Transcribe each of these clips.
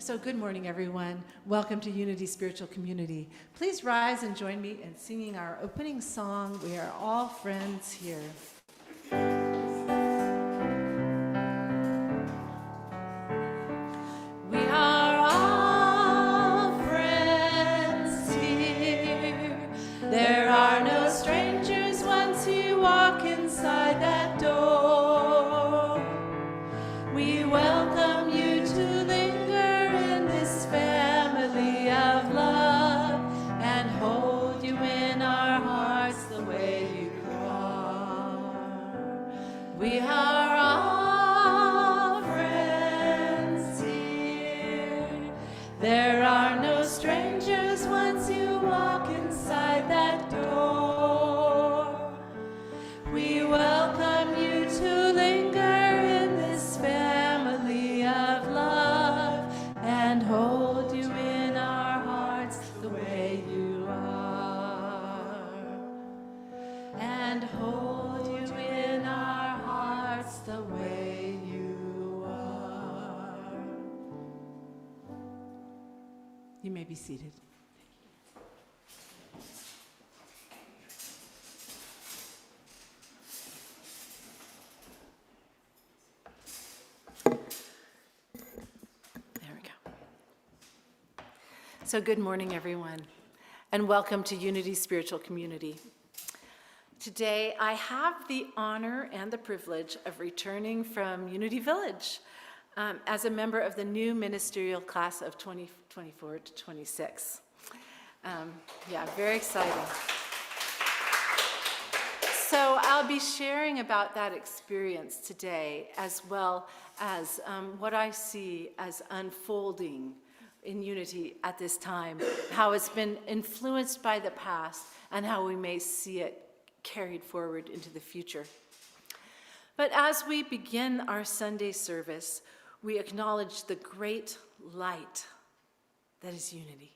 So good morning, everyone. Welcome to Unity Spiritual Community. Please rise and join me in singing our opening song, We Are All Friends Here. We are all friends here. There are no strangers once you walk inside that door. We welcome you to linger in this family of love and hold you in our hearts the way you are. We are all friends here. There are no strangers once you walk inside that door. We welcome you to linger in this family of love and hold you in our hearts the way you are. And hold you in our hearts the way you are. You may be seated. So good morning, everyone, and welcome to Unity Spiritual Community. Today, I have the honor and the privilege of returning from Unity Village as a member of the new ministerial class of 2024 to 26. Very exciting. So I'll be sharing about that experience today, as well as what I see as unfolding in Unity at this time, how it's been influenced by the past and how we may see it carried forward into the future. But as we begin our Sunday service, we acknowledge the great light that is Unity.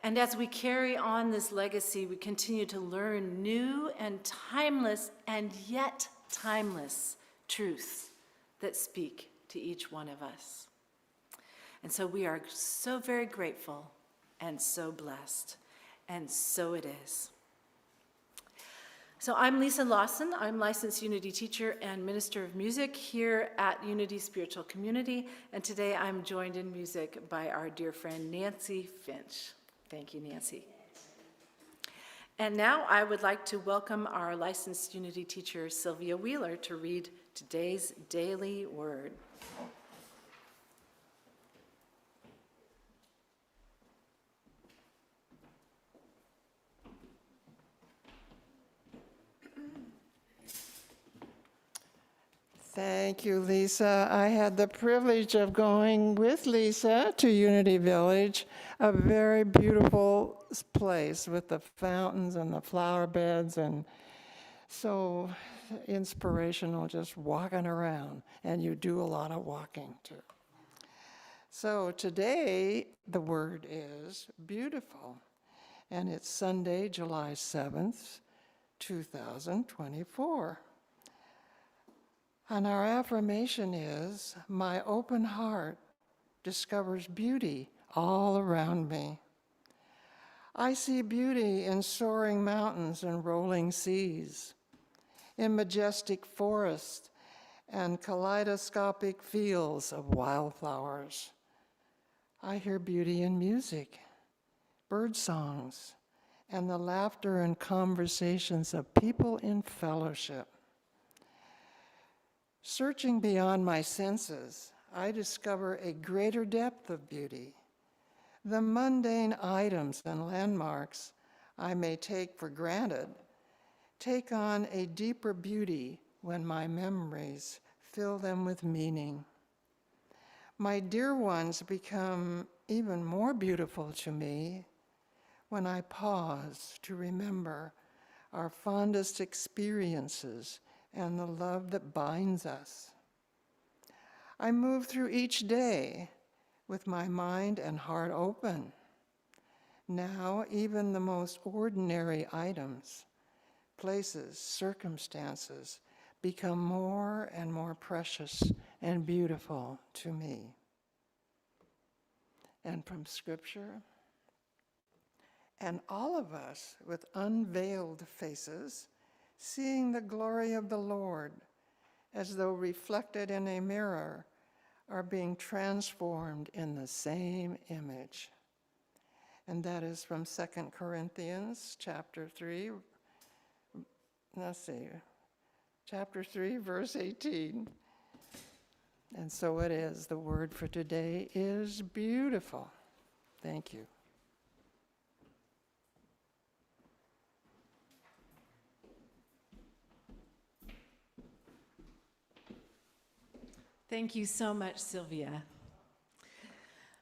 And as we carry on this legacy, we continue to learn new and timeless and yet timeless truths that speak to each one of us. And so we are so very grateful and so blessed, and so it is. So I'm Lisa Lawson. I'm licensed Unity teacher and minister of music here at Unity Spiritual Community, and today I'm joined in music by our dear friend Nancy Finch. Thank you, Nancy. And now I would like to welcome our licensed Unity teacher, Sylvia Wheeler, to read today's daily word. Thank you, Lisa. I had the privilege of going with Lisa to Unity Village, a very beautiful place with the fountains and the flower beds, and so inspirational just walking around, and you do a lot of walking too. So today the word is beautiful, and it's Sunday, July 7th, 2024. And our affirmation is, my open heart discovers beauty all around me. I see beauty in soaring mountains and rolling seas, in majestic forests and kaleidoscopic fields of wildflowers. I hear beauty in music, bird songs, and the laughter and conversations of people in fellowship. Searching beyond my senses, I discover a greater depth of beauty. The mundane items and landmarks I may take for granted take on a deeper beauty when my memories fill them with meaning. My dear ones become even more beautiful to me when I pause to remember our fondest experiences and the love that binds us. I move through each day with my mind and heart open. Now, even the most ordinary items, places, circumstances become more and more precious and beautiful to me. And from Scripture, and all of us with unveiled faces, seeing the glory of the Lord as though reflected in a mirror, are being transformed in the same image. And that is from 2 Corinthians chapter 3, chapter 3, verse 18. And so it is. The word for today is beautiful. Thank you. Thank you so much, Sylvia.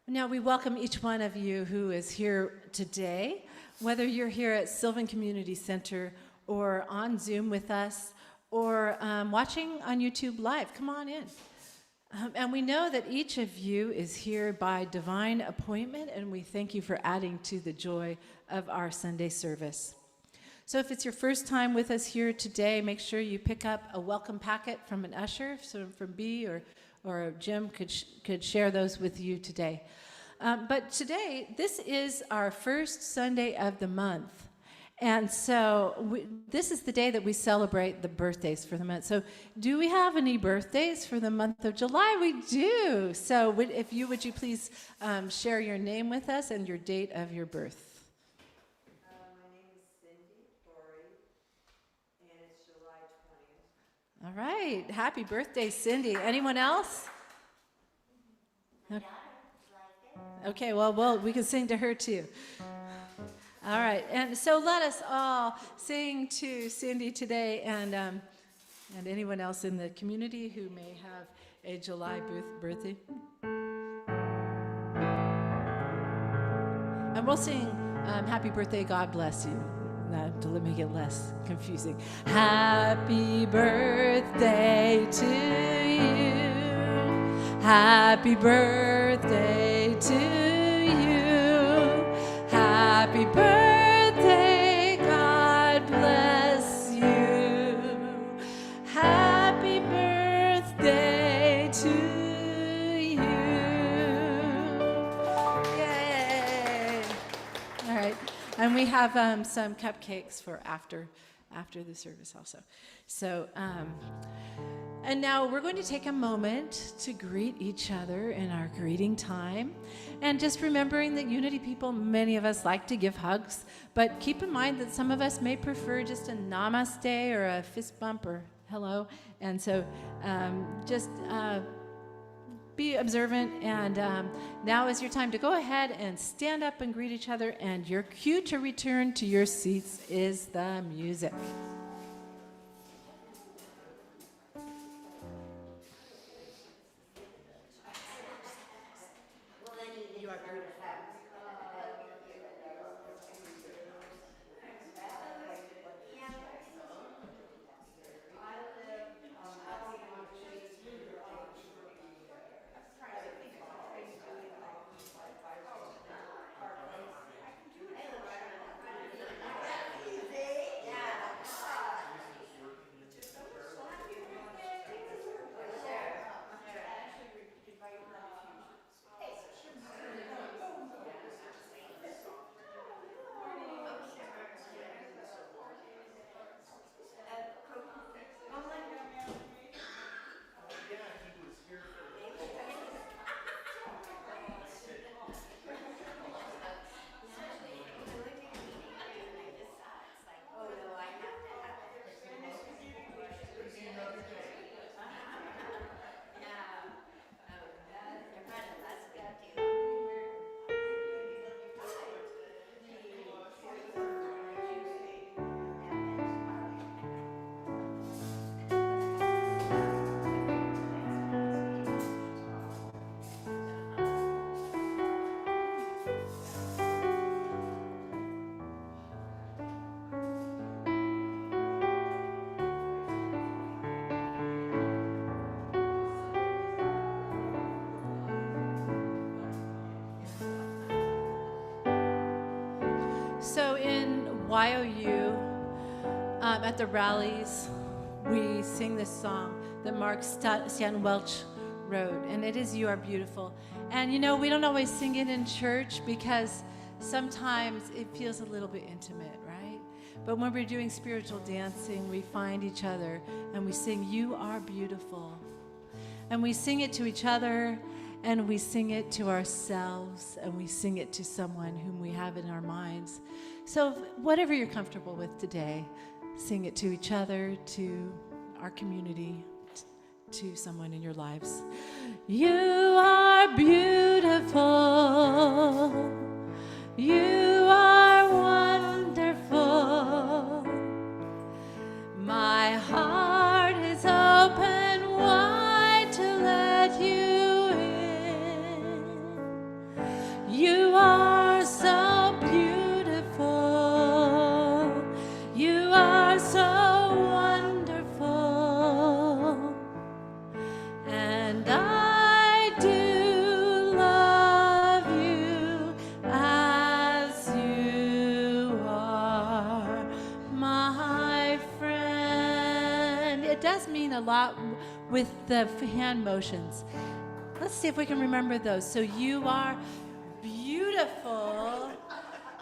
Now we welcome each one of you who is here today, whether you're here at Sylvan Community Center or on Zoom with us or watching on YouTube Live. Come on in. And we know that each of you is here by divine appointment, and we thank you for adding to the joy of our Sunday service. So if it's your first time with us here today, make sure you pick up a welcome packet from an usher, so from B or Jim could share those with you today. But today, this is our first Sunday of the month. And so this is the day that we celebrate the birthdays for the month. So do we have any birthdays for the month of July? We do. So would you please share your name with us and your date of your birth? My name is Cindy Corey, and it's July 20th. All right. Happy birthday, Cindy. Anyone else? Okay, well, we can sing to her too. All right, and so let us all sing to Cindy today, and anyone else in the community who may have a July birthday. And we'll sing Happy Birthday, God Bless You, to let me get less confusing. Happy birthday to you. Happy birthday to you. Happy birthday, God bless you. Happy birthday to you. Yay. All right. And we have some cupcakes for after the service also. So, and now we're going to take a moment to greet each other in our greeting time. And just remembering that Unity people, many of us like to give hugs, but keep in mind that some of us may prefer just a namaste or a fist bump or hello. And so just be observant. And now is your time to go ahead and stand up and greet each other. And your cue to return to your seats is the music. So in YOU, at the rallies, we sing this song that Mark Stanton Welch wrote, and it is "You Are Beautiful." And you know, we don't always sing it in church because sometimes it feels a little bit intimate, right? But when we're doing spiritual dancing, we find each other and we sing, "You Are Beautiful." And we sing it to each other, and we sing it to ourselves, and we sing it to someone whom we have in our minds. So whatever you're comfortable with today, sing it to each other, to our community, to someone in your lives. You are beautiful. You are wonderful. My heart is open wide to let you in. You are so beautiful. You are so wonderful. And I do love you as you are, my friend. It does mean a lot with the hand motions. Let's see if we can remember those. So you are beautiful.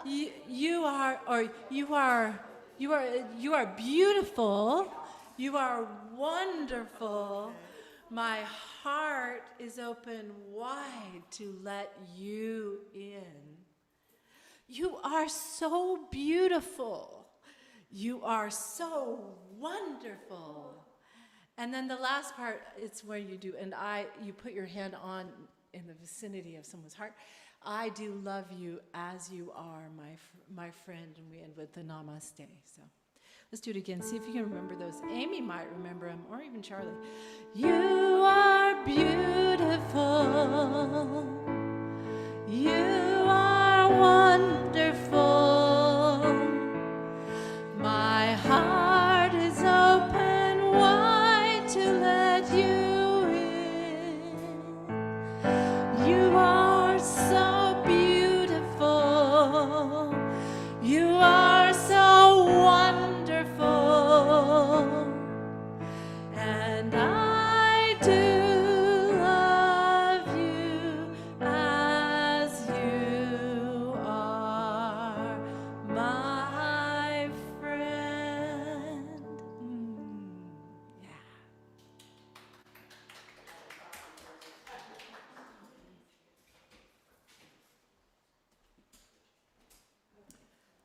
You are beautiful. You are wonderful. My heart is open wide to let you in. You are so beautiful. You are so wonderful. And then the last part, it's where you put your hand on in the vicinity of someone's heart. I do love you as you are, my friend, and we end with the namaste. So let's do it again. See if you can remember those. Amy might remember them, or even Charlie. You are beautiful. You are wonderful. My heart is open wide to let you in. You are so beautiful. You are so wonderful. And I do love you as you are, my friend. Yeah.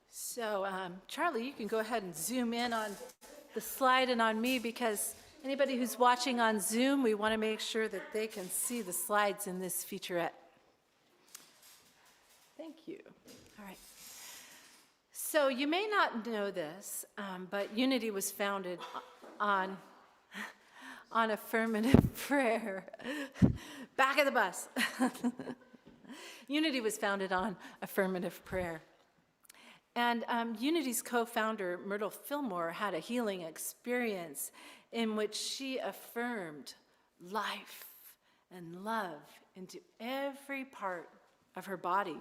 So, Charlie, you can go ahead and zoom in on the slide and on me, because anybody who's watching on Zoom, we want to make sure that they can see the slides in this featurette. Thank you. All right. So you may not know this, but Unity was founded on affirmative prayer. Back of the bus. Unity was founded on affirmative prayer. And Unity's co-founder, Myrtle Fillmore, had a healing experience in which she affirmed life and love into every part of her body.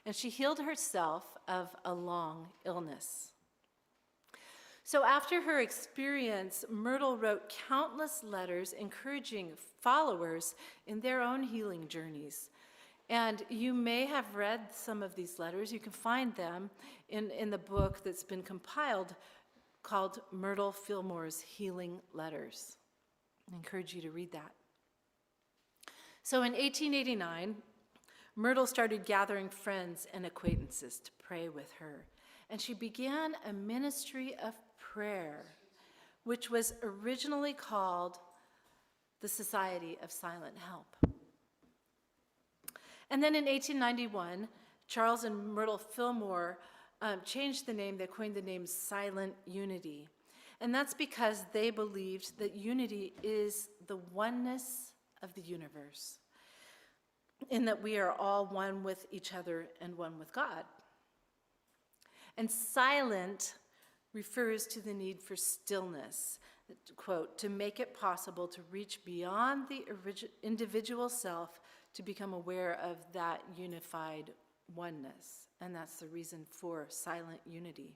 And she healed herself of a long illness. So after her experience, Myrtle wrote countless letters encouraging followers in their own healing journeys. And you may have read some of these letters. You can find them in the book that's been compiled called Myrtle Fillmore's Healing Letters. I encourage you to read that. So in 1889, Myrtle started gathering friends and acquaintances to pray with her. And she began a ministry of prayer, which was originally called the Society of Silent Help. And then in 1891, Charles and Myrtle Fillmore changed the name. They coined the name Silent Unity. And that's because they believed that unity is the oneness of the universe, in that we are all one with each other and one with God. And silent refers to the need for stillness, quote, to make it possible to reach beyond the individual self to become aware of that unified oneness. And that's the reason for silent unity.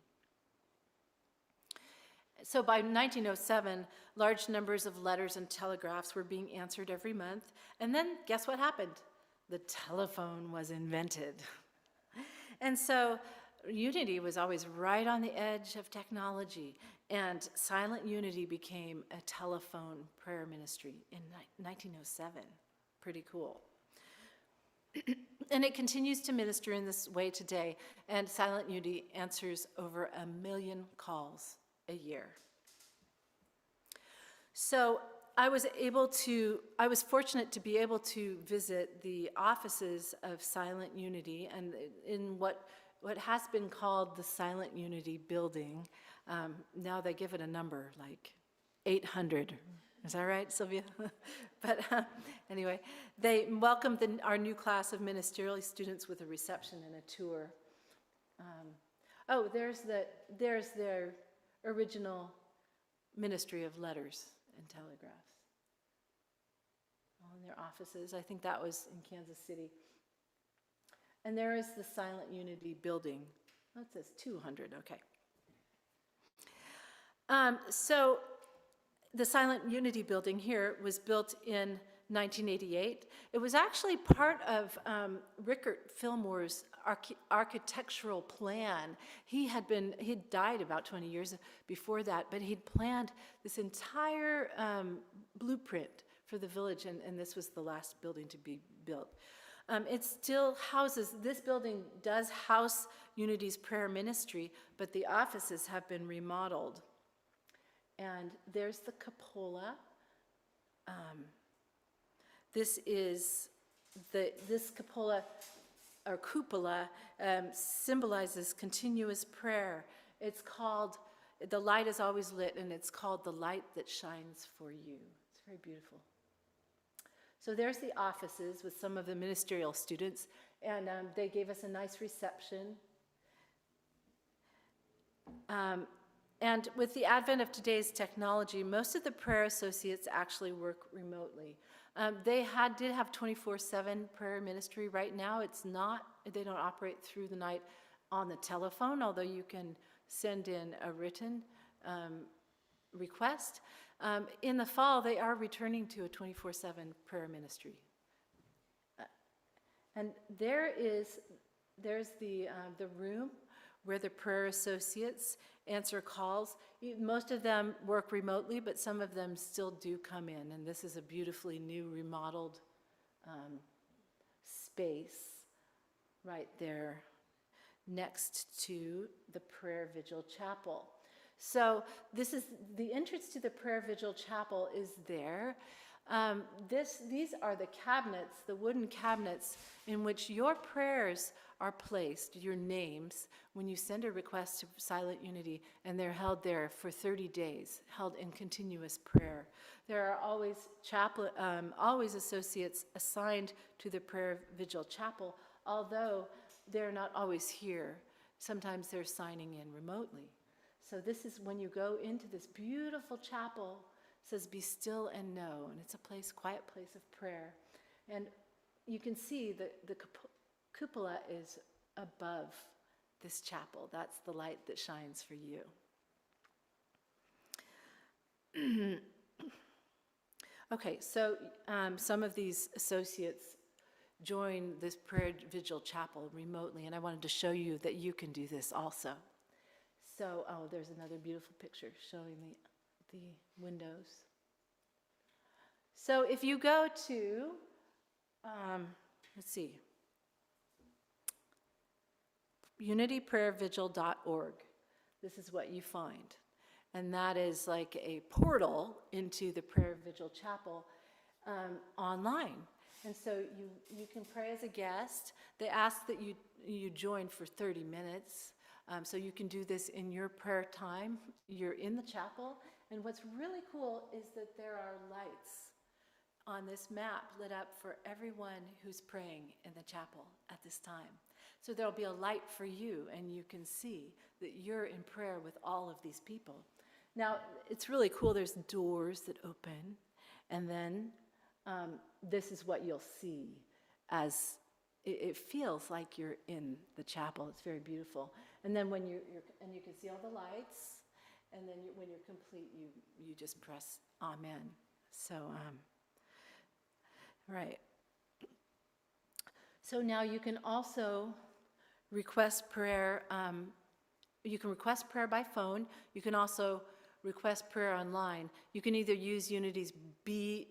So by 1907, large numbers of letters and telegraphs were being answered every month. And then guess what happened? The telephone was invented. And so Unity was always right on the edge of technology. And Silent Unity became a telephone prayer ministry in 1907. Pretty cool. And it continues to minister in this way today. And Silent Unity answers over 1 million calls a year. So I was fortunate to be able to visit the offices of Silent Unity and in what has been called the Silent Unity building. Now they give it a number, like 800. Is that right, Sylvia? But anyway, they welcomed our new class of ministerial students with a reception and a tour. There's their original ministry of letters and telegraphs. All in their offices. I think that was in Kansas City. And there is the Silent Unity building. Oh, it says 200, okay. So the Silent Unity building here was built in 1988. It was actually part of Rickert Fillmore's architectural plan. He'd died about 20 years before that, but he'd planned this entire blueprint for the village, and this was the last building to be built. It still houses, this building does house Unity's prayer ministry, but the offices have been remodeled. And there's the cupola. This cupola or cupola symbolizes continuous prayer. It's called, the light is always lit, and it's called the light that shines for you. It's very beautiful. So there's the offices with some of the ministerial students, and they gave us a nice reception. And with the advent of today's technology, most of the prayer associates actually work remotely. They did have 24/7 prayer ministry. Right now, they don't operate through the night on the telephone, although you can send in a written request. In the fall, they are returning to a 24/7 prayer ministry. And there's the room where the prayer associates answer calls. Most of them work remotely, but some of them still do come in. And this is a beautifully new remodeled space right there next to the Prayer Vigil Chapel. So this is the entrance to the Prayer Vigil Chapel is there. These are the cabinets, the wooden cabinets in which your prayers are placed, your names, when you send a request to Silent Unity, and they're held there for 30 days, held in continuous prayer. There are always associates assigned to the Prayer Vigil Chapel, although they're not always here. Sometimes they're signing in remotely. So this is when you go into this beautiful chapel. It says, "Be still and know," and it's a quiet place of prayer. And you can see that the cupola is above this chapel. That's the light that shines for you. Okay, so some of these associates join this Prayer Vigil Chapel remotely, and I wanted to show you that you can do this also. So, there's another beautiful picture showing the windows. So if you go to, unityprayervigil.org, this is what you find. And that is like a portal into the Prayer Vigil Chapel online. And so you can pray as a guest. They ask that you join for 30 minutes. So you can do this in your prayer time. You're in the chapel. And what's really cool is that there are lights on this map lit up for everyone who's praying in the chapel at this time. So there'll be a light for you, and you can see that you're in prayer with all of these people. Now, it's really cool. There's doors that open, and then this is what you'll see as it feels like you're in the chapel. It's very beautiful. And then when you can see all the lights, And then when you're complete, you just press amen. So, right. So now you can also request prayer. You can request prayer by phone. You can also request prayer online. You can either use Unity's Be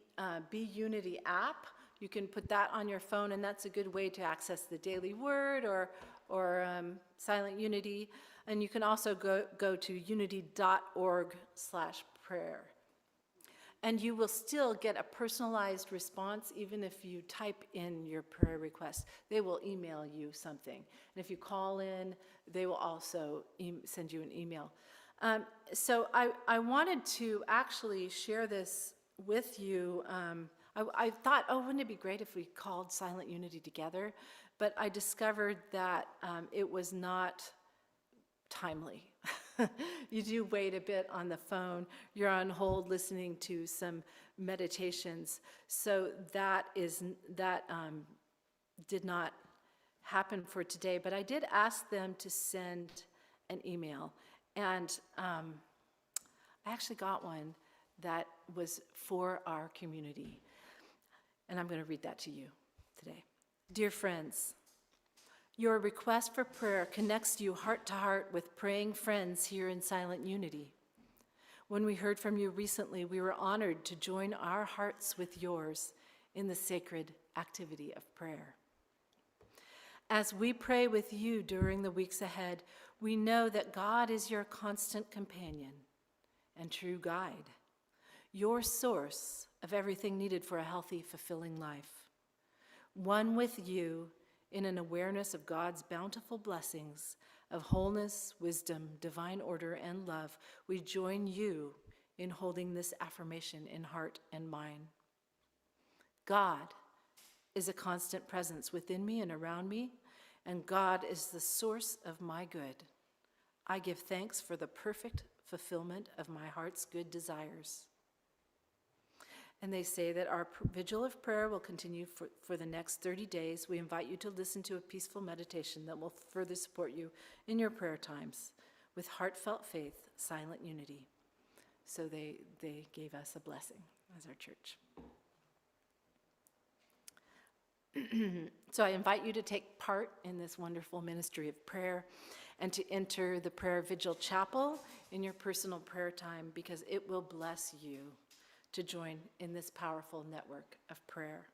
Unity app. You can put that on your phone, and that's a good way to access the Daily Word or Silent Unity. And you can also go to unity.org/prayer. And you will still get a personalized response even if you type in your prayer request. They will email you something. And if you call in, they will also send you an email. So I wanted to actually share this with you. I thought, wouldn't it be great if we called Silent Unity together? But I discovered that it was not timely. You do wait a bit on the phone. You're on hold listening to some meditations. So that did not happen for today. But I did ask them to send an email. And I actually got one that was for our community. And I'm going to read that to you today. Dear friends, your request for prayer connects you heart to heart with praying friends here in Silent Unity. When we heard from you recently, we were honored to join our hearts with yours in the sacred activity of prayer. As we pray with you during the weeks ahead, we know that God is your constant companion and true guide, your source of everything needed for a healthy, fulfilling life. One with you in an awareness of God's bountiful blessings of wholeness, wisdom, divine order, and love, we join you in holding this affirmation in heart and mind. God is a constant presence within me and around me, and God is the source of my good. I give thanks for the perfect fulfillment of my heart's good desires. And they say that our vigil of prayer will continue for the next 30 days. We invite you to listen to a peaceful meditation that will further support you in your prayer times with heartfelt faith, silent unity. So they gave us a blessing as our church. So I invite you to take part in this wonderful ministry of prayer and to enter the prayer vigil chapel in your personal prayer time, because it will bless you to join in this powerful network of prayer.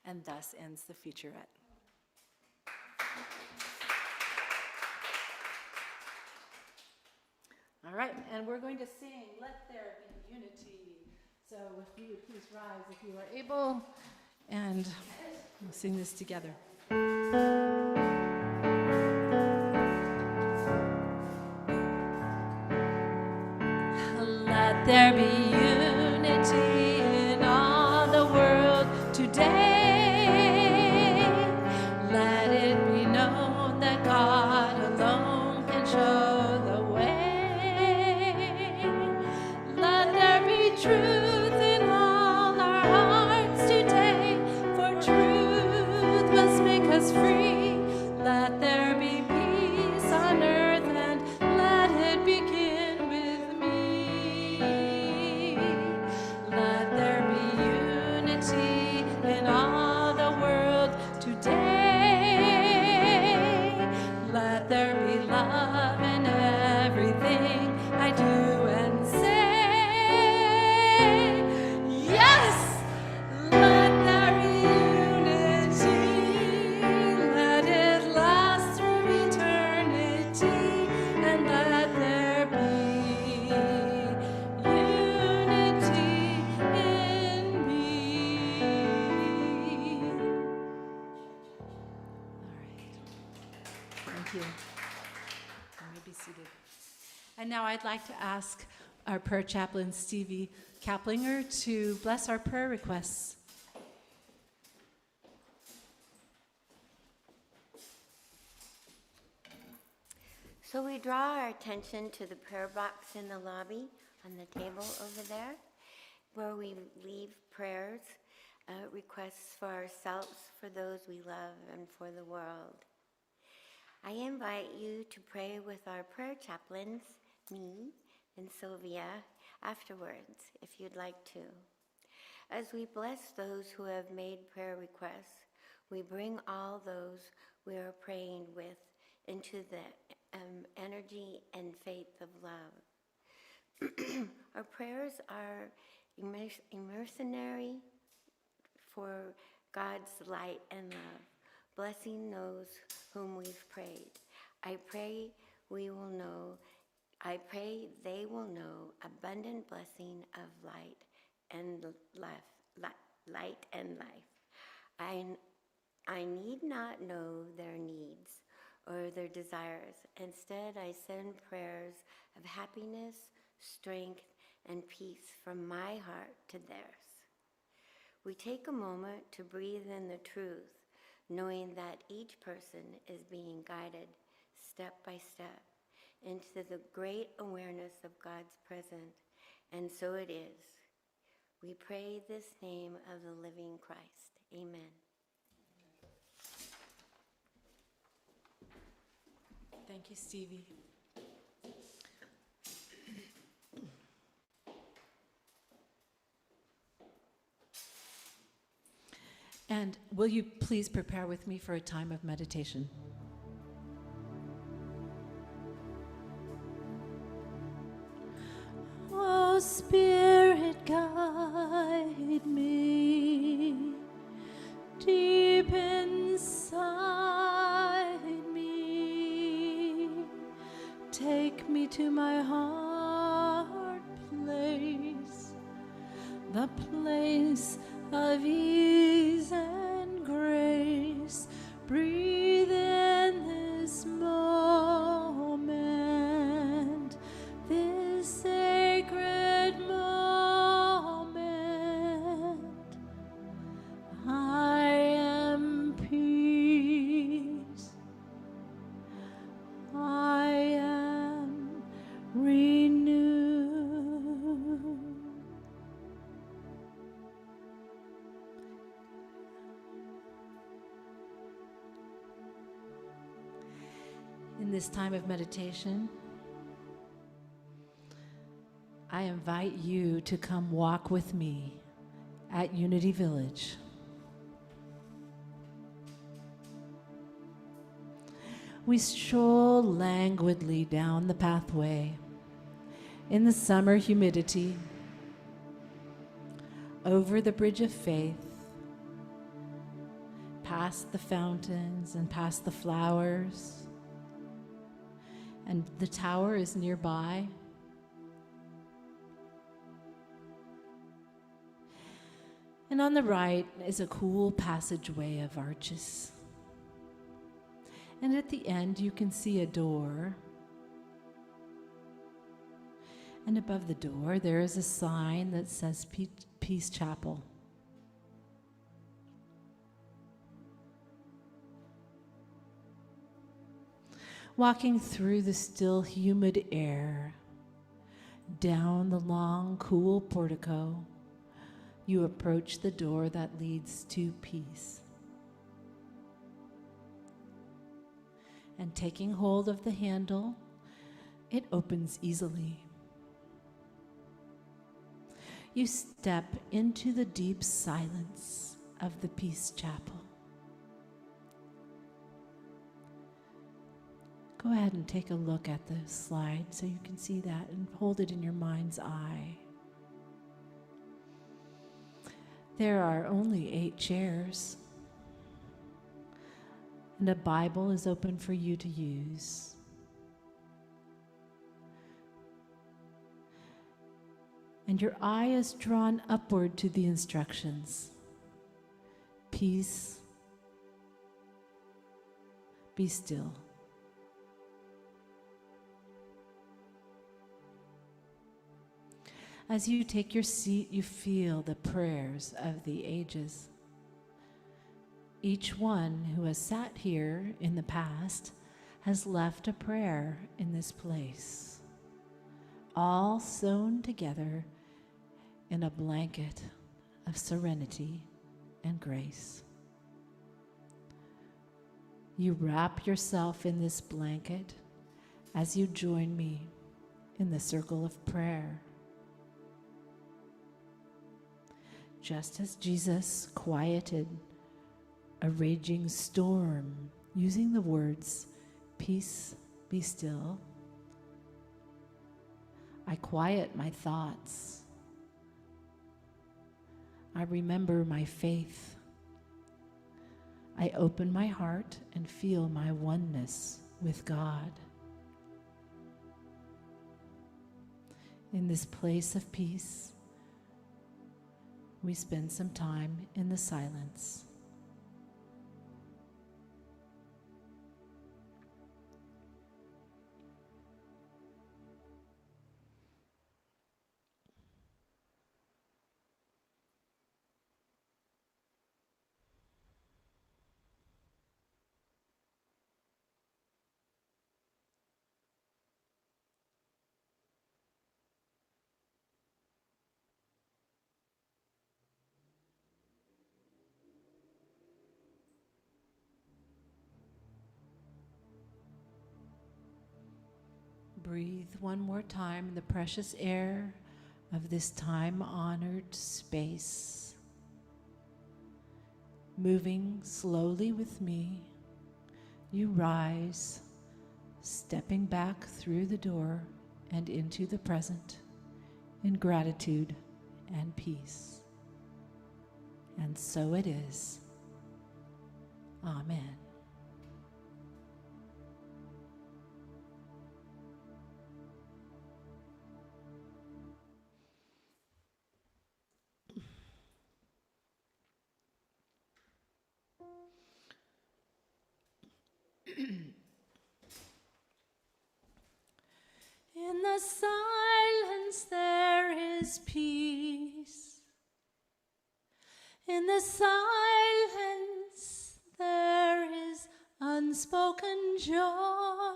And thus ends the featurette. All right, and we're going to sing Let There Be Unity. So if you would please rise if you are able, and we'll sing this together. Let there be unity in all the world today. Let it be known that God alone can show the way. Let there be truth in all our hearts today, for truth must make us free. Let there be peace on earth, and let it begin with me. Let there be unity in all the world today. Let there be love in everything I do and say. Yes! Let there be unity. Let it last through eternity. And let there be unity in me. All right. Thank you. You may be seated. And now I'd like to ask our prayer chaplain, Stevie Kaplinger, to bless our prayer requests. So we draw our attention to the prayer box in the lobby on the table over there, where we leave prayers, requests for ourselves, for those we love, and for the world. I invite you to pray with our prayer chaplains, me, and Sylvia afterwards, if you'd like to. As we bless those who have made prayer requests, we bring all those we are praying with into the energy and faith of love. Our prayers are immersionary for God's light and love, blessing those whom we've prayed. I pray they will know abundant blessing of light and life. I need not know their needs or their desires. Instead, I send prayers of happiness, strength, and peace from my heart to theirs. We take a moment to breathe in the truth, knowing that each person is being guided step by step into the great awareness of God's presence, and so it is. We pray this name of the living Christ. Amen. Thank you, Stevie. And will you please prepare with me for a time of meditation? Oh, Spirit, guide me deep inside me. Take me to my heart place, the place of ease and grace. Breathe in this moment, this sacred moment. I am peace. I am renewed. In this time of meditation, I invite you to come walk with me at Unity Village. We stroll languidly down the pathway in the summer humidity, over the bridge of faith, past the fountains and past the flowers, and the tower is nearby. And on the right is a cool passageway of arches. And at the end, you can see a door. And above the door, there is a sign that says Peace Chapel. Walking through the still humid air, down the long, cool portico, you approach the door that leads to peace. And taking hold of the handle, it opens easily. You step into the deep silence of the Peace Chapel. Go ahead and take a look at the slide so you can see that and hold it in your mind's eye. There are only 8 chairs, and a Bible is open for you to use. And your eye is drawn upward to the instructions. Peace, be still. As you take your seat, you feel the prayers of the ages. Each one who has sat here in the past has left a prayer in this place, all sewn together in a blanket of serenity and grace. You wrap yourself in this blanket as you join me in the circle of prayer. Just as Jesus quieted a raging storm using the words, "Peace, be still," I quiet my thoughts. I remember my faith. I open my heart and feel my oneness with God. In this place of peace, we spend some time in the silence. Breathe one more time in the precious air of this time-honored space. Moving slowly with me, you rise, stepping back through the door and into the present in gratitude and peace. And so it is. Amen. In the silence there is peace. In the silence there is unspoken joy.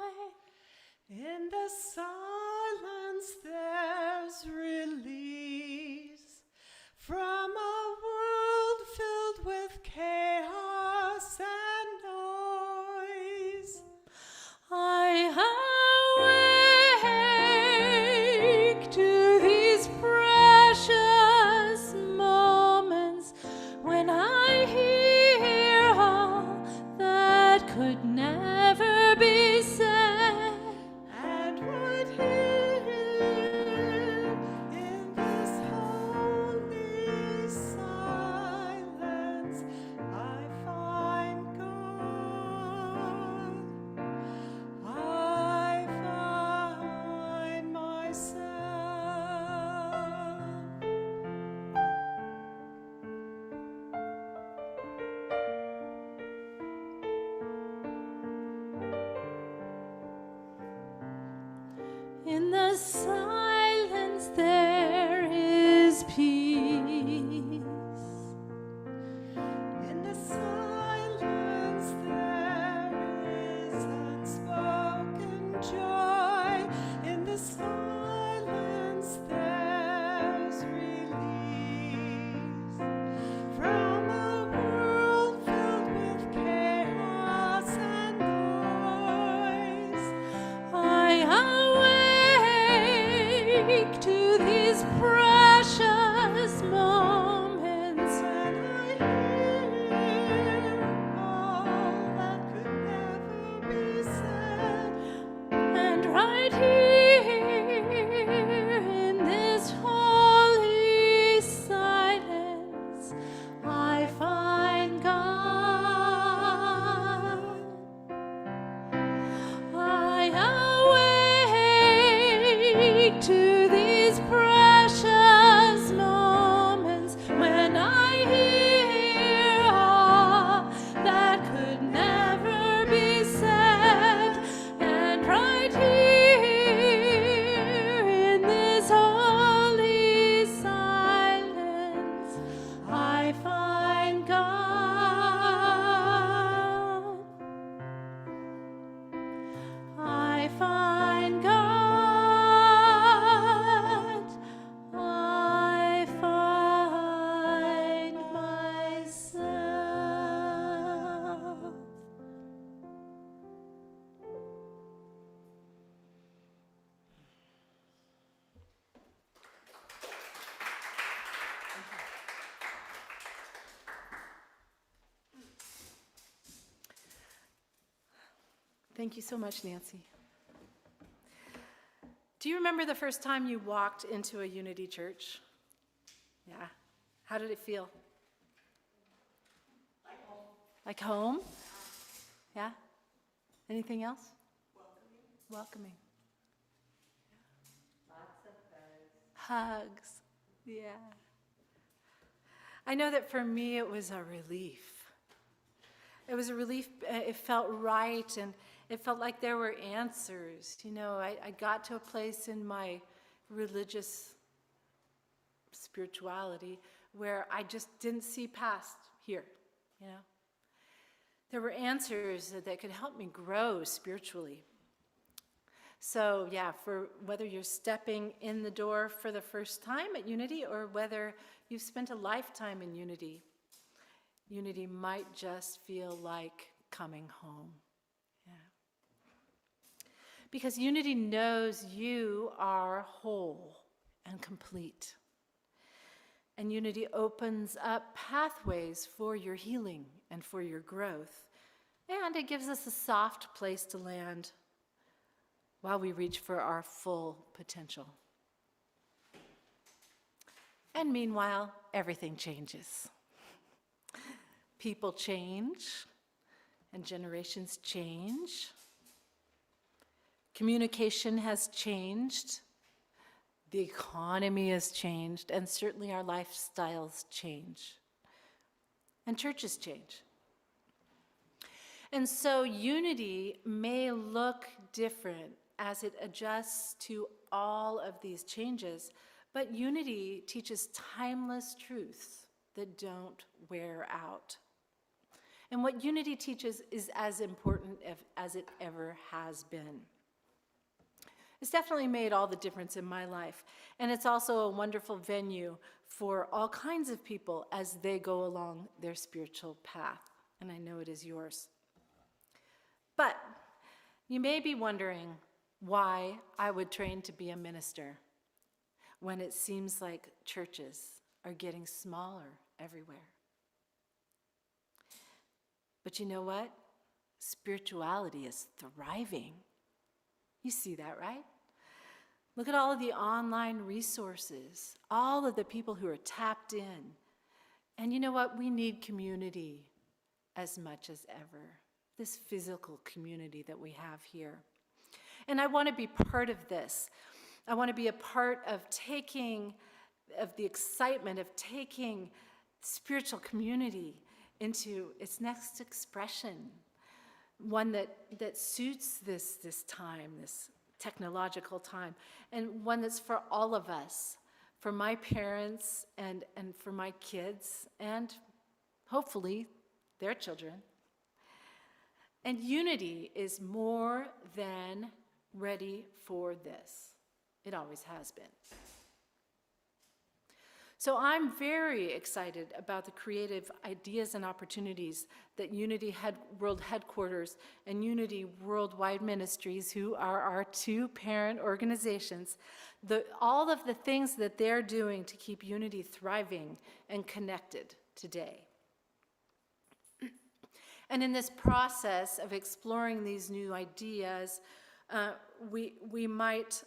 In the silence there's release from a world filled with chaos and noise. I awake to these precious moments when I hear all that could never be said. And right here in this holy silence, I find God. I find myself. In the silence there is peace. In the silence there is unspoken joy. In the silence there's release from a world filled with chaos and noise. I awake Thank you so much, Nancy. Do you remember the first time you walked into a Unity church? Yeah. How did it feel? Like home? Yeah? Anything else? Welcoming. Lots of Hugs. Yeah. I know that for me it was a relief. It was a relief. It felt right, and it felt like there were answers. You know, I got to a place in my religious spirituality where I just didn't see past here, you know. There were answers that could help me grow spiritually. So yeah, for whether you're stepping in the door for the first time at Unity or whether you've spent a lifetime in Unity, Unity might just feel like coming home. Yeah. Because Unity knows you are whole and complete. And Unity opens up pathways for your healing and for your growth. And it gives us a soft place to land while we reach for our full potential. And meanwhile, everything changes. People change, and generations change. Communication has changed. The economy has changed, and certainly our lifestyles change. And churches change. And so Unity may look different as it adjusts to all of these changes, but Unity teaches timeless truths that don't wear out. And what Unity teaches is as important as it ever has been. It's definitely made all the difference in my life, and it's also a wonderful venue for all kinds of people as they go along their spiritual path, and I know it is yours. But you may be wondering why I would train to be a minister when it seems like churches are getting smaller everywhere. But you know what? Spirituality is thriving. You see that, right? Look at all of the online resources, all of the people who are tapped in. And you know what? We need community as much as ever, this physical community that we have here. And I want to be part of this. I want to be a part of the excitement of taking spiritual community into its next expression, one that suits this time, this technological time, and one that's for all of us, for my parents and for my kids, and hopefully their children. And Unity is more than ready for this. It always has been. So I'm very excited about the creative ideas and opportunities that Unity World Headquarters and Unity Worldwide Ministries, who are our two parent organizations, all of the things that they're doing to keep Unity thriving and connected today. And in this process of exploring these new ideas, we might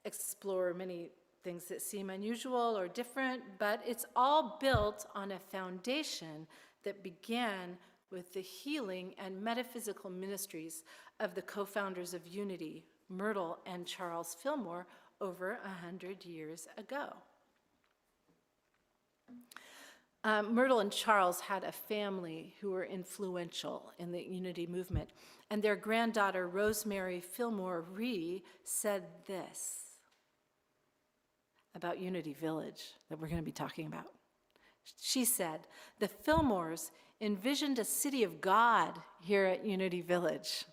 explore many things that seem unusual or different, but it's all built on a foundation that began with the healing and metaphysical ministries of the co-founders of Unity, Myrtle and Charles Fillmore, over 100 years ago. Myrtle and Charles had a family who were influential in the Unity movement, and their granddaughter, Rosemary Fillmore Ree, said this about Unity Village that we're going to be talking about. She said, "The Fillmores envisioned a city of God here at Unity Village.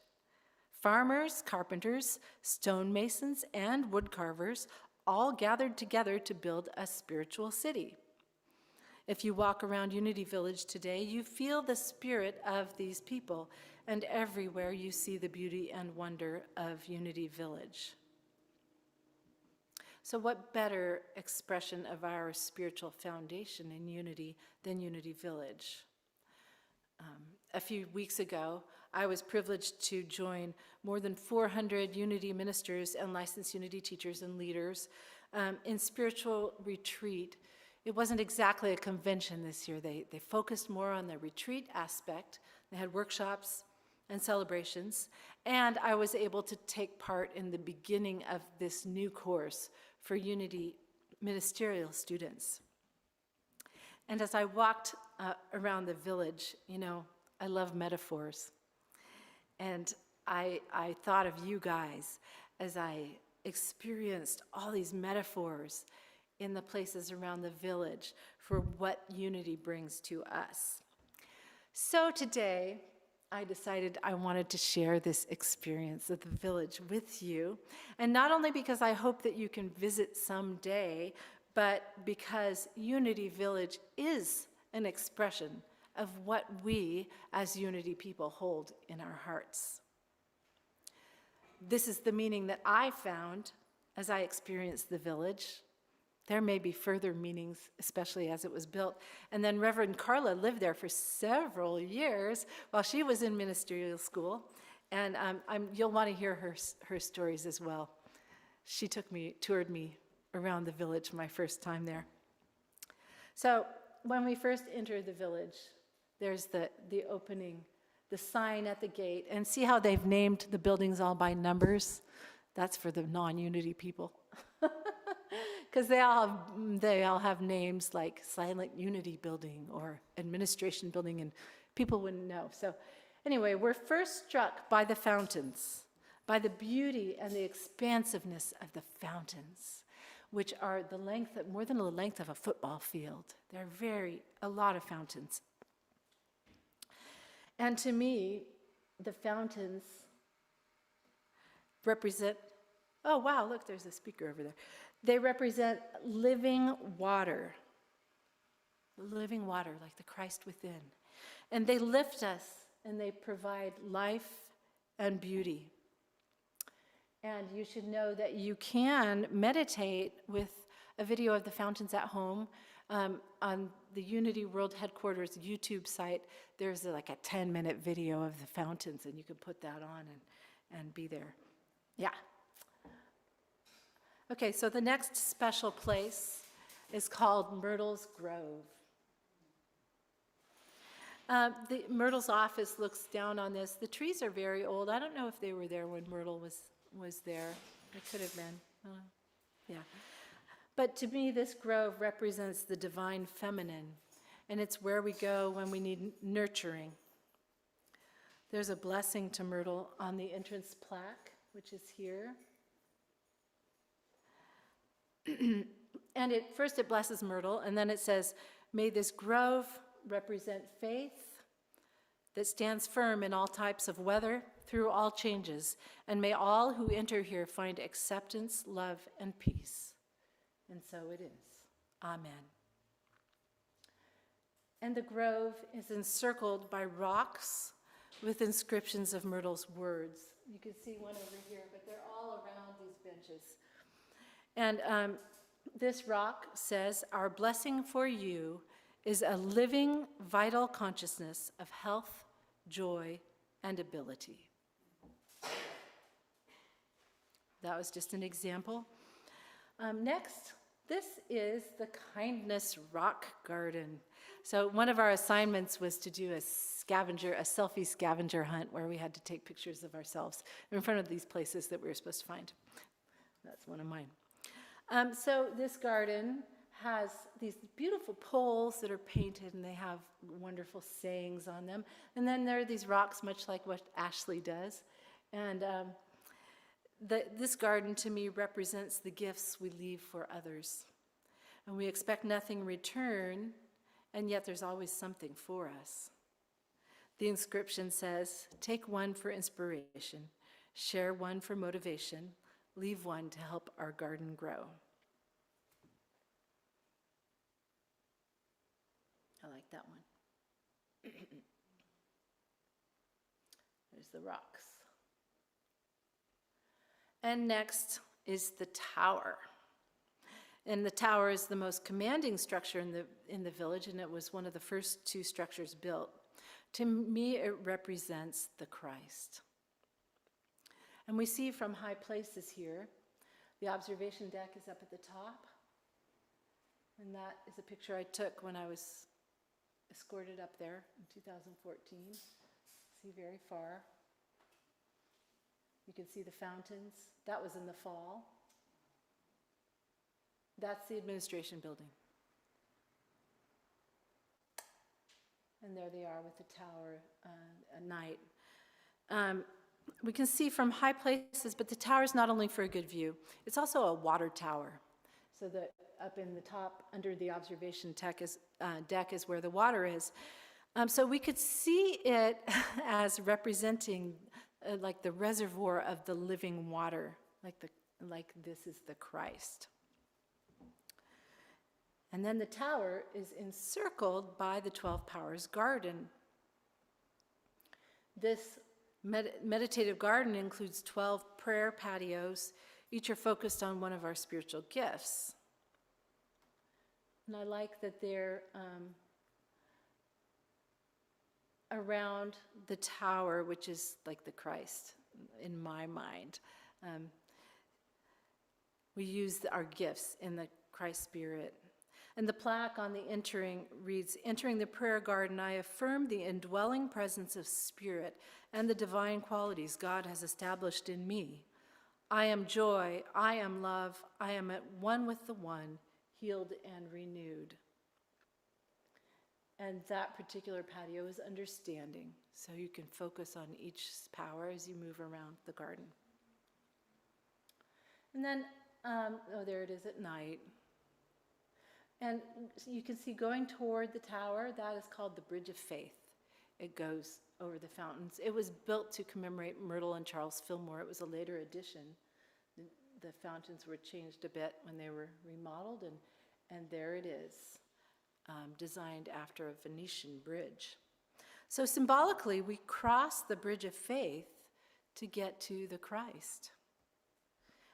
Farmers, carpenters, stonemasons, and woodcarvers all gathered together to build a spiritual city. If you walk around Unity Village today, you feel the spirit of these people, and everywhere you see the beauty and wonder of Unity Village." So what better expression of our spiritual foundation in unity than Unity Village? A few weeks ago, I was privileged to join more than 400 Unity ministers and licensed Unity teachers and leaders in spiritual retreat. It wasn't exactly a convention this year. They focused more on the retreat aspect. They had workshops and celebrations, and I was able to take part in the beginning of this new course for Unity ministerial students. And as I walked around the village, you know, I love metaphors. And I thought of you guys as I experienced all these metaphors in the places around the village for what unity brings to us. So today, I decided I wanted to share this experience of the village with you. And not only because I hope that you can visit someday, but because Unity Village is an expression of what we as Unity people hold in our hearts. This is the meaning that I found as I experienced the village. There may be further meanings, especially as it was built. And then Reverend Carla lived there for several years while she was in ministerial school. And you'll want to hear her stories as well. She toured me around the village my first time there. So when we first enter the village, there's the opening, the sign at the gate, and see how they've named the buildings all by numbers? That's for the non-Unity people. Because they all have names like Silent Unity Building or Administration Building, and people wouldn't know. So anyway, we're first struck by the fountains, by the beauty and the expansiveness of the fountains, which are more than the length of a football field. They're a lot of fountains. And to me, the fountains represent, oh wow, look, there's a speaker over there. They represent living water like the Christ within. And they lift us and they provide life and beauty. And you should know that you can meditate with a video of the fountains at home. On the Unity World Headquarters YouTube site, there's like a 10-minute video of the fountains, and you can put that on and be there. Yeah. Okay, so the next special place is called Myrtle's Grove. The Myrtle's office looks down on this. The trees are very old. I don't know if they were there when Myrtle was there. It could have been. Yeah. But to me, this grove represents the divine feminine, and it's where we go when we need nurturing. There's a blessing to Myrtle on the entrance plaque, which is here. And first it blesses Myrtle, and then it says, "May this grove represent faith that stands firm in all types of weather, through all changes, and may all who enter here find acceptance, love, and peace." And so it is. Amen. And the grove is encircled by rocks with inscriptions of Myrtle's words. You can see one over here, but they're all around these benches. And this rock says, "Our blessing for you is a living, vital consciousness of health, joy, and ability." That was just an example. Next, this is the Kindness Rock Garden. So one of our assignments was to do a selfie scavenger hunt where we had to take pictures of ourselves in front of these places that we were supposed to find. That's one of mine. So this garden has these beautiful poles that are painted, and they have wonderful sayings on them. And then there are these rocks, much like what Ashley does. And this garden, to me, represents the gifts we leave for others. And we expect nothing in return, and yet there's always something for us. The inscription says, "Take one for inspiration, share one for motivation, leave one to help our garden grow." I like that one. There's the rocks. And next is the tower. And the tower is the most commanding structure in the village, and it was one of the first two structures built. To me, it represents the Christ. And we see from high places here, the observation deck is up at the top. And that is a picture I took when I was escorted up there in 2014. See very far. You can see the fountains. That was in the fall. That's the administration building. And there they are with the tower at night. We can see from high places, but the tower is not only for a good view, it's also a water tower. So that up in the top, under the observation deck is where the water is. So we could see it as representing like the reservoir of the living water, like this is the Christ. And then the tower is encircled by the 12 Powers garden. This meditative garden includes 12 prayer patios. Each are focused on one of our spiritual gifts. And I like that they're around the tower, which is like the Christ in my mind. We use our gifts in the Christ spirit. And the plaque on the entering reads, "Entering the prayer garden, I affirm the indwelling presence of spirit and the divine qualities God has established in me. I am joy, I am love, I am at one with the one, healed and renewed." And that particular patio is understanding, so you can focus on each power as you move around the garden. And then, there it is at night. And you can see going toward the tower, that is called the Bridge of Faith. It goes over the fountains. It was built to commemorate Myrtle and Charles Fillmore. It was a later addition. The fountains were changed a bit when they were remodeled, and there it is, designed after a Venetian bridge. So symbolically, we cross the Bridge of Faith to get to the Christ.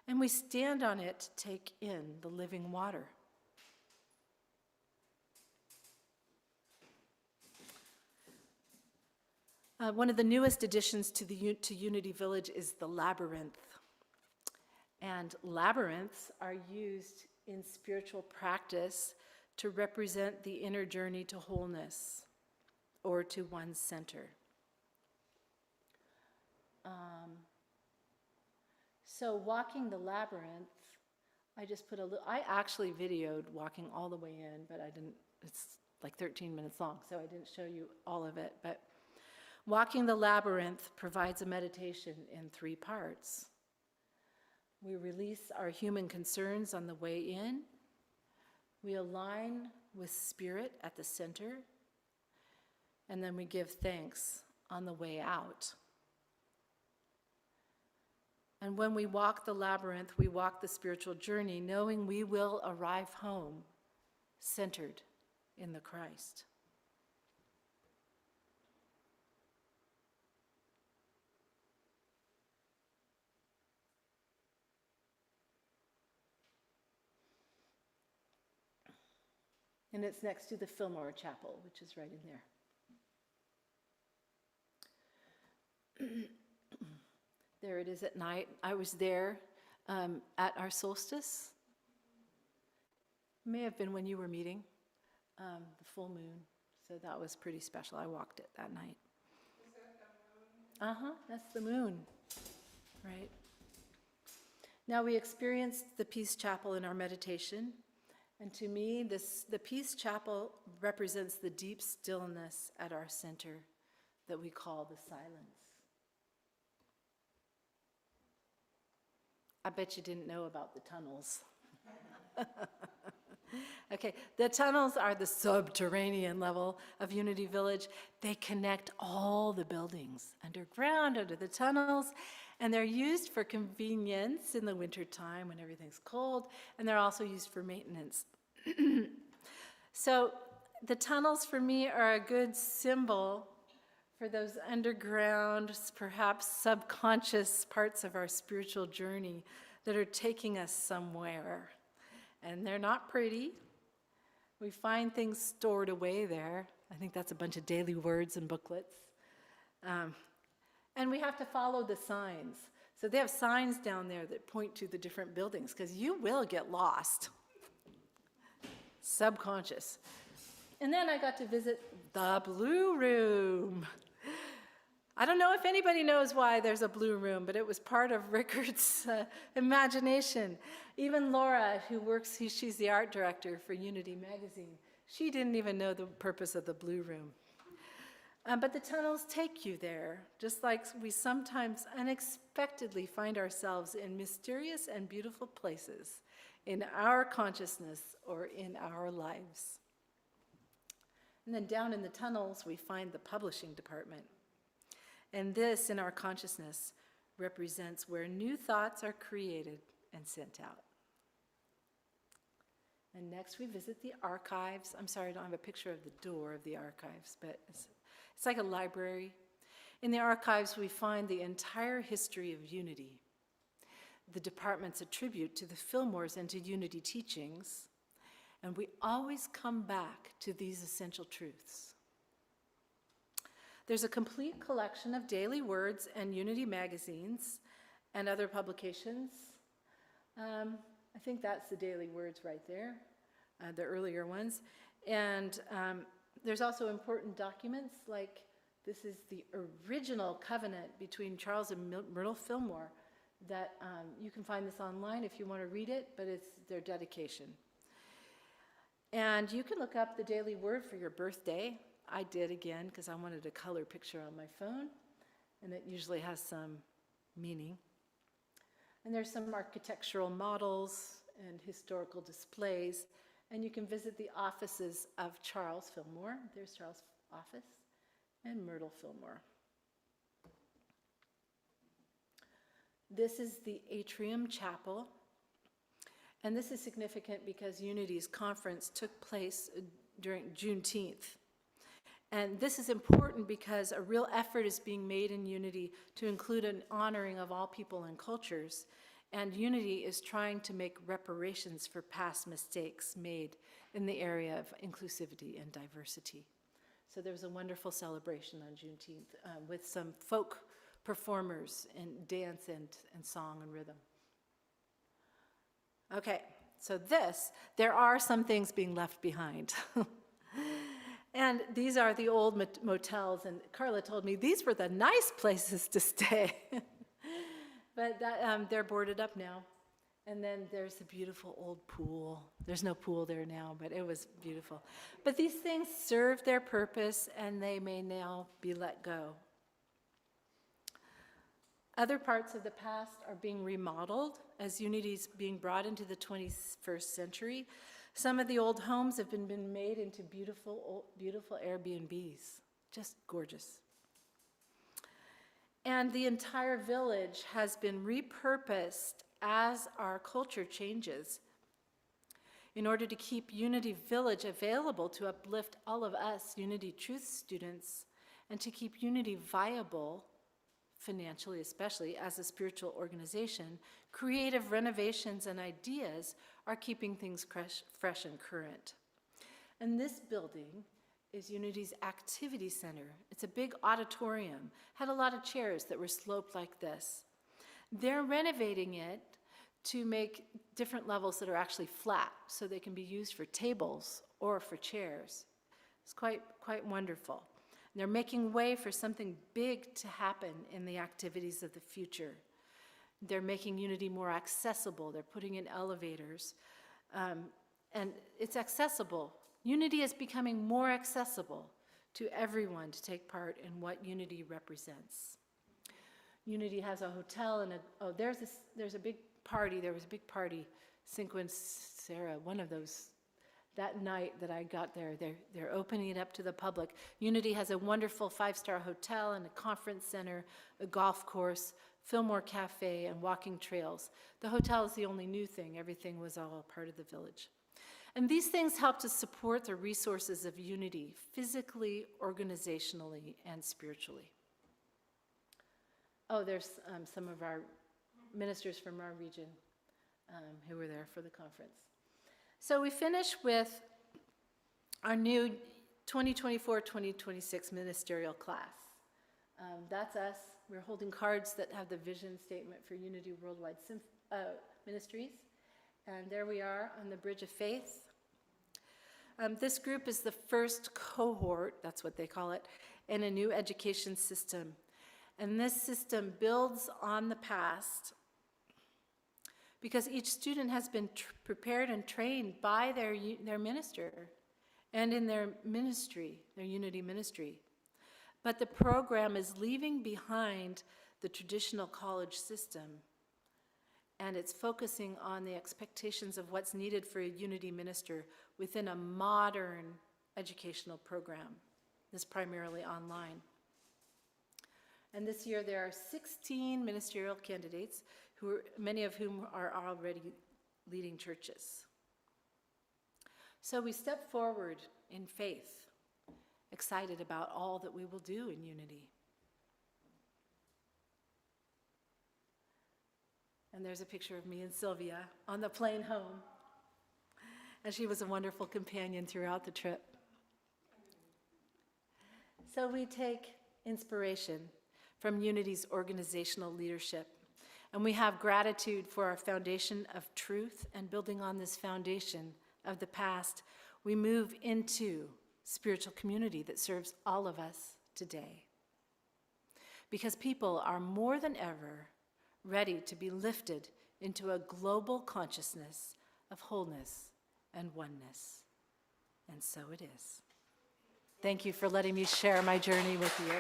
And we stand on it to take in the living water. One of the newest additions to Unity Village is the labyrinth. And labyrinths are used in spiritual practice to represent the inner journey to wholeness or to one's center. So walking the labyrinth, I just put I actually videoed walking all the way in, but I didn't, it's like 13 minutes long, so I didn't show you all of it. But walking the labyrinth provides a meditation in 3 parts. We release our human concerns on the way in. We align with spirit at the center. And then we give thanks on the way out. And when we walk the labyrinth, we walk the spiritual journey, knowing we will arrive home centered in the Christ. And it's next to the Fillmore Chapel, which is right in there. There it is at night. I was there at our solstice. May have been when you were meeting, the full moon. So that was pretty special. I walked it that night. Is that the moon? That's the moon, right? Now we experienced the Peace Chapel in our meditation. And to me, the Peace Chapel represents the deep stillness at our center that we call the silence. I bet you didn't know about the tunnels. Okay, the tunnels are the subterranean level of Unity Village. They connect all the buildings underground, under the tunnels, and they're used for convenience in the wintertime when everything's cold, and they're also used for maintenance. So the tunnels for me are a good symbol for those underground, perhaps subconscious parts of our spiritual journey that are taking us somewhere. And they're not pretty. We find things stored away there, I think that's a bunch of daily words and booklets. And we have to follow the signs. So they have signs down there that point to the different buildings, because you will get lost. Subconscious. And then I got to visit the Blue Room. I don't know if anybody knows why there's a Blue Room, but it was part of Rickard's imagination. Even Laura, she's the art director for Unity Magazine, she didn't even know the purpose of the Blue Room. But the tunnels take you there, just like we sometimes unexpectedly find ourselves in mysterious and beautiful places in our consciousness or in our lives. And then down in the tunnels, we find the publishing department. And this, in our consciousness, represents where new thoughts are created and sent out. And next we visit the archives. I'm sorry, I don't have a picture of the door of the archives, but it's like a library. In the archives, we find the entire history of Unity. The department's a tribute to the Fillmores and to Unity teachings, and we always come back to these essential truths. There's a complete collection of daily words and Unity magazines and other publications. I think that's the daily words right there, the earlier ones. And there's also important documents, like this is the original covenant between Charles and Myrtle Fillmore, that you can find this online if you want to read it, but it's their dedication. And you can look up the daily word for your birthday. I did again because I wanted a color picture on my phone, and it usually has some meaning. And there's some architectural models and historical displays, and you can visit the offices of Charles Fillmore. There's Charles' office, and Myrtle Fillmore. This is the Atrium Chapel, and this is significant because Unity's conference took place during Juneteenth. And this is important because a real effort is being made in Unity to include an honoring of all people and cultures. And Unity is trying to make reparations for past mistakes made in the area of inclusivity and diversity. So there was a wonderful celebration on Juneteenth with some folk performers in dance and song and rhythm. Okay, so there are some things being left behind. And these are the old motels, and Carla told me these were the nice places to stay. But they're boarded up now. And then there's the beautiful old pool. There's no pool there now, but it was beautiful. But these things serve their purpose, and they may now be let go. Other parts of the past are being remodeled as Unity's being brought into the 21st century. Some of the old homes have been made into beautiful Airbnbs, just gorgeous. And the entire village has been repurposed as our culture changes in order to keep Unity Village available to uplift all of us Unity Truth students and to keep Unity viable, financially especially, as a spiritual organization. Creative renovations and ideas are keeping things fresh and current. And this building is Unity's activity center. It's a big auditorium, had a lot of chairs that were sloped like this. They're renovating it to make different levels that are actually flat so they can be used for tables or for chairs. It's quite wonderful. They're making way for something big to happen in the activities of the future. They're making Unity more accessible. They're putting in elevators. And it's accessible. Unity is becoming more accessible to everyone to take part in what Unity represents. Unity has a hotel and there's a big party. There was a big party, Cinco and Sarah, one of those. That night that I got there, they're opening it up to the public. Unity has a wonderful 5-star hotel and a conference center, a golf course, Fillmore Cafe, and walking trails. The hotel is the only new thing. Everything was all part of the village. And these things help to support the resources of Unity, physically, organizationally, and spiritually. Oh, there's some of our ministers from our region who were there for the conference. So we finish with our new 2024-2026 ministerial class. That's us. We're holding cards that have the vision statement for Unity Worldwide Ministries. And there we are on the Bridge of Faith. This group is the first cohort, that's what they call it, in a new education system. And this system builds on the past because each student has been prepared and trained by their minister and in their ministry, their Unity ministry. But the program is leaving behind the traditional college system, and it's focusing on the expectations of what's needed for a Unity minister within a modern educational program. This is primarily online. And this year there are 16 ministerial candidates, many of whom are already leading churches. So we step forward in faith, excited about all that we will do in Unity. And there's a picture of me and Sylvia on the plane home. And she was a wonderful companion throughout the trip. So we take inspiration from Unity's organizational leadership. And we have gratitude for our foundation of truth, and building on this foundation of the past, we move into spiritual community that serves all of us today. Because people are more than ever ready to be lifted into a global consciousness of wholeness and oneness. And so it is. Thank you for letting me share my journey with you.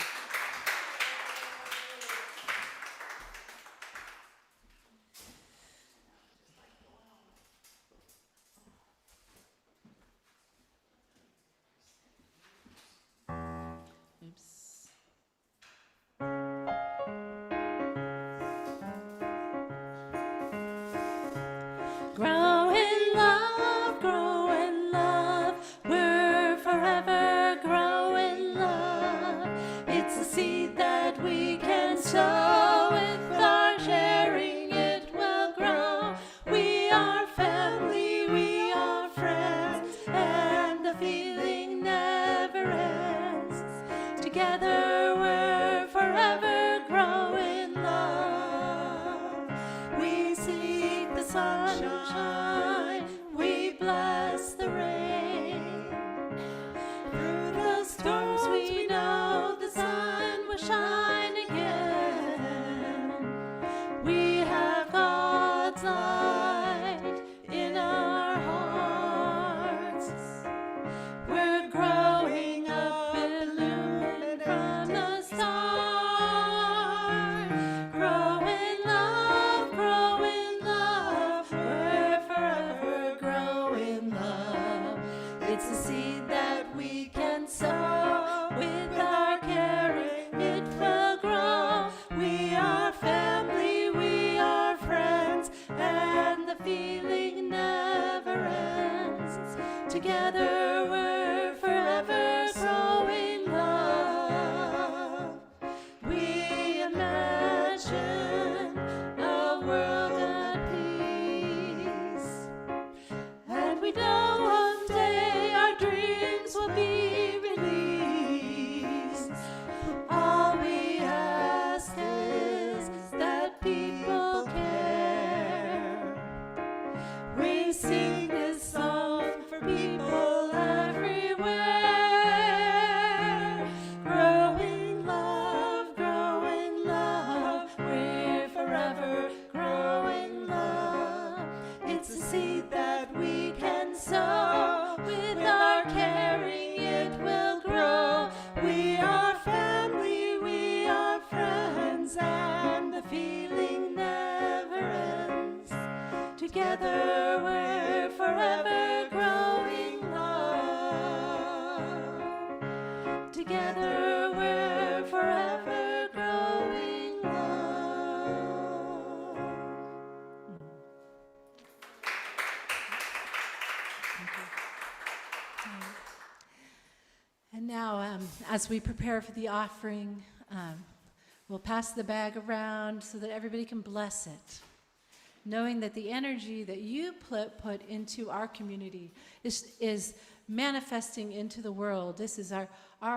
Grow in love, we're forever grow in love. It's a seed that we can sow, with our sharing it will grow. We are family, we are friends, and the feeling never ends. Together we're forever grow in love. We seek the sunshine, we bless the rain. Through the storms we know the sun will shine again. We have God's light in our hearts. We're growing up, illumined from the start. Grow in love, we're forever grow in love. It's a seed that we can sow, with our caring it will grow. We are family, we are friends, and the feeling never ends. Together we're forever growing love. We imagine a world at peace, and we know one day our dreams will be released. All we ask is that people care. We sing this song for people everywhere. Growing love, we're forever growing love. It's a seed that we can sow, with our caring it will grow. We are family, we are friends, and the feeling never ends. Together we're forever growing love. Together we're forever growing love. And now, as we prepare for the offering, we'll pass the bag around so that everybody can bless it, knowing that the energy that you put into our community is manifesting into the world. This is our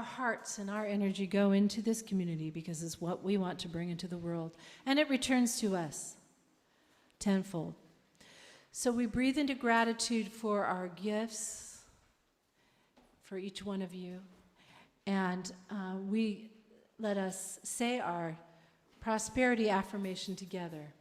hearts and our energy go into this community because it's what we want to bring into the world. And it returns to us tenfold. So we breathe into gratitude for our gifts, for each one of you. And let us say our prosperity affirmation together.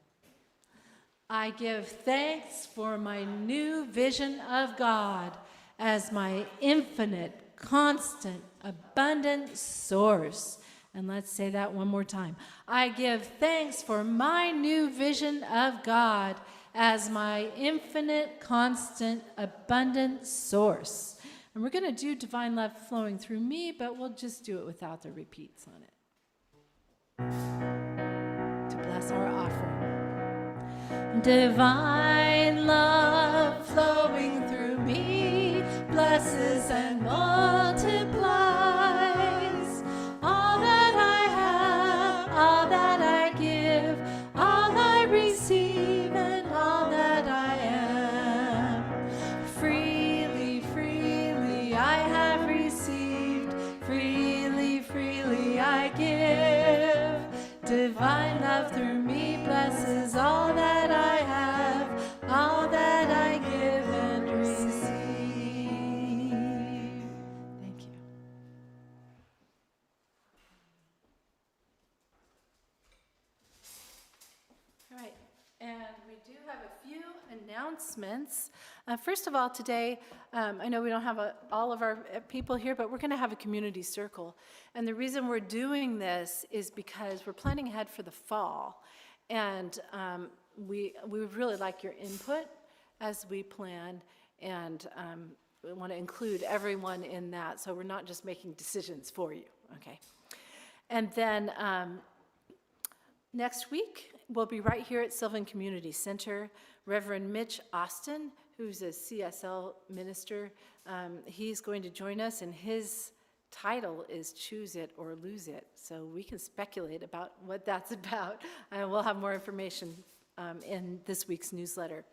I give thanks for my new vision of God as my infinite, constant, abundant source. And let's say that one more time. I give thanks for my new vision of God as my infinite, constant, abundant source. And we're going to do divine love flowing through me, but we'll just do it without the repeats on it. To bless our offering. Divine love flowing through me, blesses and multiplies all that I have, all that I give, all I receive, and all that I am. Freely, freely I have received, freely, freely I give. Divine love through me blesses all that I have, all that I give and receive. Thank you. All right, and we do have a few announcements. First of all, today, I know we don't have all of our people here, but we're going to have a community circle. And the reason we're doing this is because we're planning ahead for the fall. And we would really like your input as we plan, and we want to include everyone in that, so we're not just making decisions for you, okay? And then next week, we'll be right here at Sylvan Community Center. Reverend Mitch Austin, who's a CSL minister, he's going to join us, and his title is Choose It or Lose It. So we can speculate about what that's about, and we'll have more information in this week's newsletter.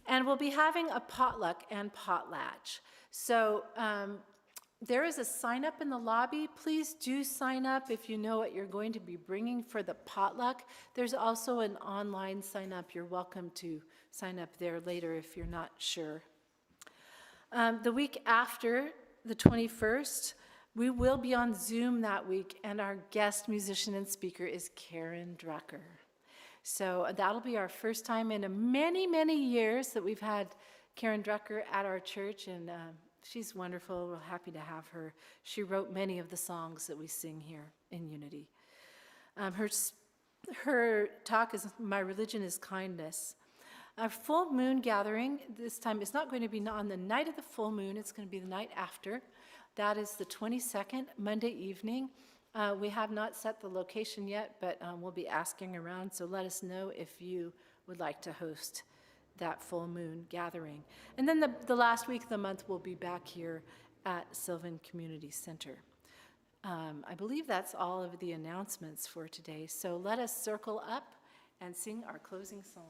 And we'll be having a potluck and potlatch. So there is a sign up in the lobby. Please do sign up if you know what you're going to be bringing for the potluck. There's also an online sign up. You're welcome to sign up there later if you're not sure. The week after, the 21st, we will be on Zoom that week, and our guest musician and speaker is Karen Drucker. So that'll be our first time in many, many years that we've had Karen Drucker at our church, and she's wonderful. We're happy to have her. She wrote many of the songs that we sing here in Unity. Her talk is My Religion is Kindness. Our full moon gathering this time is not going to be on the night of the full moon. It's going to be the night after. That is the 22nd, Monday evening. We have not set the location yet, but we'll be asking around, so let us know if you would like to host that full moon gathering. And then the last week of the month, we'll be back here at Sylvan Community Center. I believe that's all of the announcements for today, so let us circle up and sing our closing song.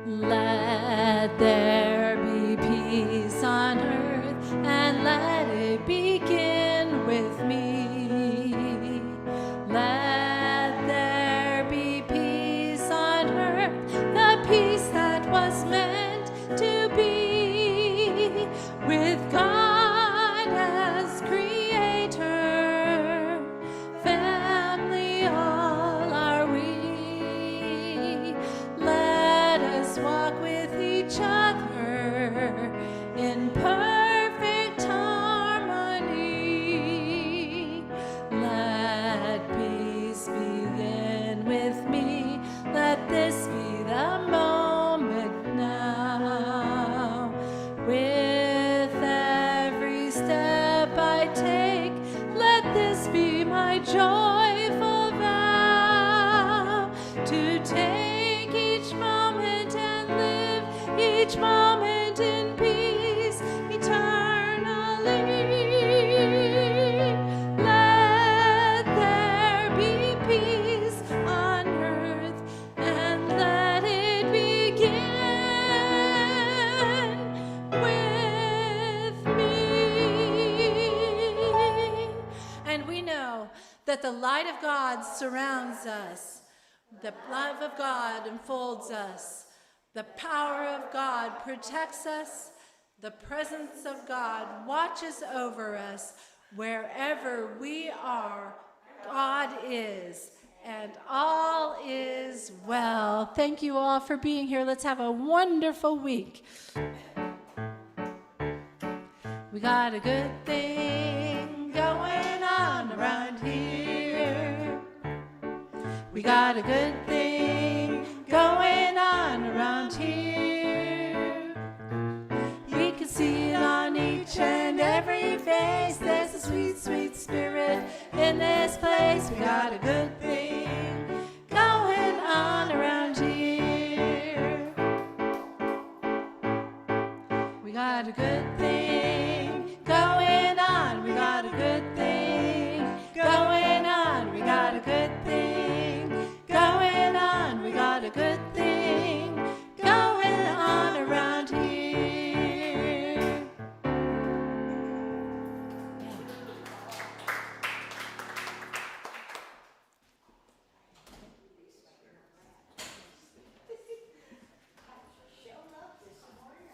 Let there be peace on earth, and let it begin with me. Let there be peace on earth, the peace that was meant that the light of God surrounds us, the love of God enfolds us, the power of God protects us, the presence of God watches over us. Wherever we are, God is, and all is well. Thank you all for being here. Let's have a wonderful week. We got a good thing going on around here. We got a good thing going on around here. We can see it on each and every face. There's a sweet, sweet spirit in this place. We got a good thing going on around here. We got a good thing